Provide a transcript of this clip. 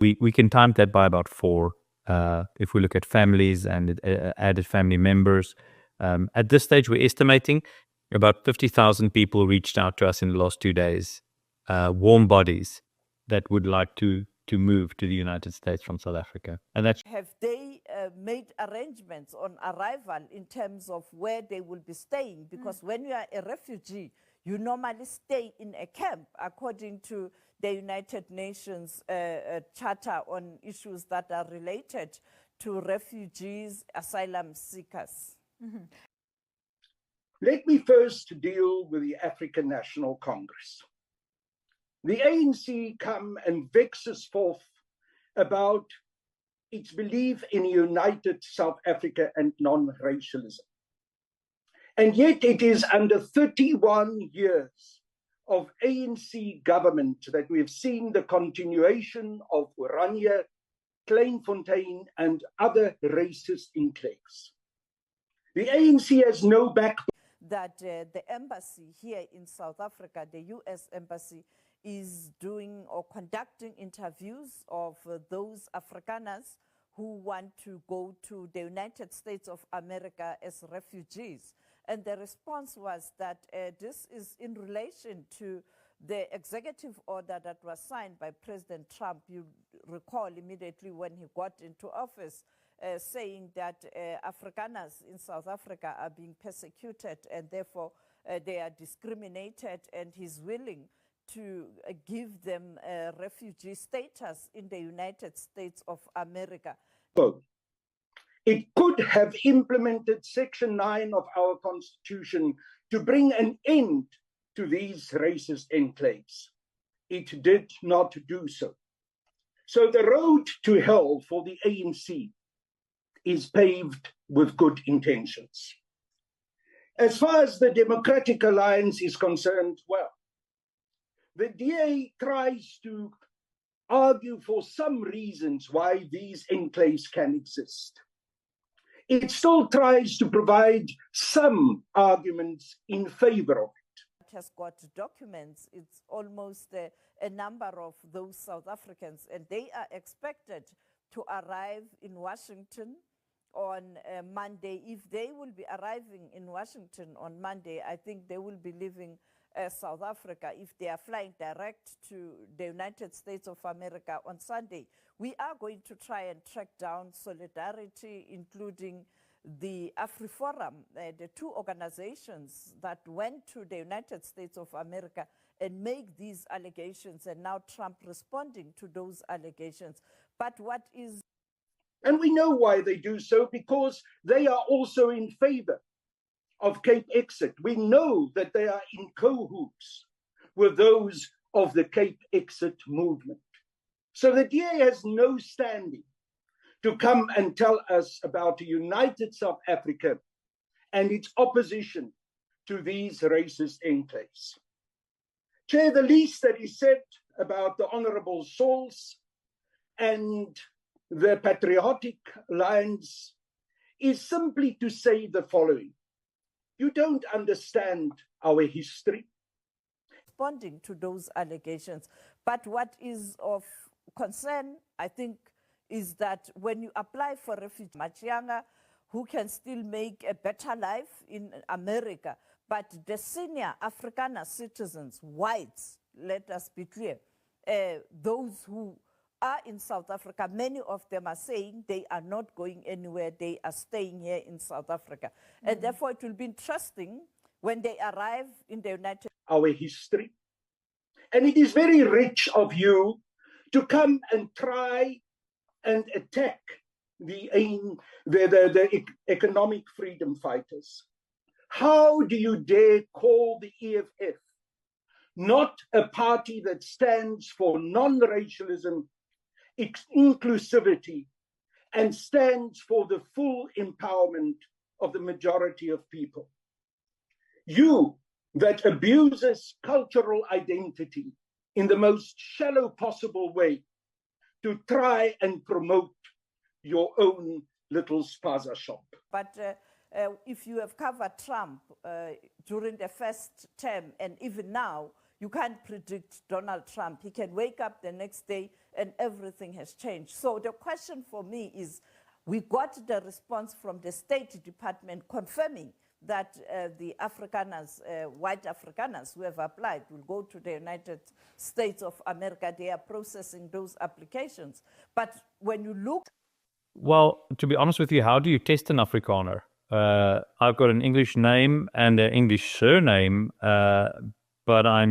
We can time that by about 4 if we look at families and added family members. At this stage, we're estimating about 50,000 people reached out to us in the last 2 days, warm bodies that would like to move to the United States from South Africa. And that's Have they made arrangements on arrival in terms of where they will be staying? Because when you are a refugee, you normally stay in a camp according to the United Nations Charter on issues that are related to refugees, asylum seekers. Let me first deal with the African National Congress. The ANC come and vexes forth about its belief in a united South Africa and non-racialism. And yet it is under 31 years of ANC government that we have seen the continuation of Oranje, Kleinfontein, and other racist enclaves. The ANC has no backbone. That the embassy here in South Africa, the US embassy, is doing or conducting interviews of those Afrikaners who want to go to the United States of America as refugees. And the response was that this is in relation to the executive order that was signed by President Trump, you recall immediately when he got into office, saying that Afrikaners in South Africa are being persecuted and therefore they are discriminated, and he's willing to give them refugee status in the United States of America. It could have implemented Section 9 of our Constitution to bring an end to these racist enclaves. It did not do so. So the road to hell for the ANC is paved with good intentions. As far as the Democratic Alliance is concerned, well, the DA tries to argue for some reasons why these enclaves can exist. It still tries to provide some arguments in favor of it. It has got documents. It's almost a number of those South Africans, and they are expected to arrive in Washington on Monday. If they will be arriving in Washington on Monday, I think they will be leaving South Africa if they are flying direct to the United States of America on Sunday. We are going to try and track down Solidarity, including the AfriForum, the two organizations that went to the United States of America and make these allegations, and now Trump responding to those allegations. But what is... And we know why they do so, because they are also in favor of Cape Exit. We know that they are in cahoots with those of the Cape Exit movement. So the DA has no standing to come and tell us about a united South Africa and its opposition to these racist enclaves. Chair, the least that is said about the Honorable Sauls and the Patriotic Alliance is simply to say the following. You don't understand our history. Responding to those allegations. But what is of concern, I think, is that when you apply for refugee, much younger, who can still make a better life in America, but the senior Afrikaner citizens, whites, let us be clear, those who are in South Africa, many of them are saying they are not going anywhere, they are staying here in South Africa. And therefore it will be interesting when they arrive in the United States. Our history. And it is very rich of you to come and try and attack the economic freedom fighters. How do you dare call the EFF not a party that stands for non-racialism, inclusivity, and stands for the full empowerment of the majority of people? You that abuses cultural identity in the most shallow possible way to try and promote your own little spaza shop. But if you have covered Trump during the first term and even now, you can't predict Donald Trump. He can wake up the next day and everything has changed. So the question for me is, we got the response from the State Department confirming that the Afrikaners, white Afrikaners who have applied will go to the United States of America. They are processing those applications. But when you look... Well, to be honest with you, how do you test an Afrikaner? I've got an English name and an English surname, but I'm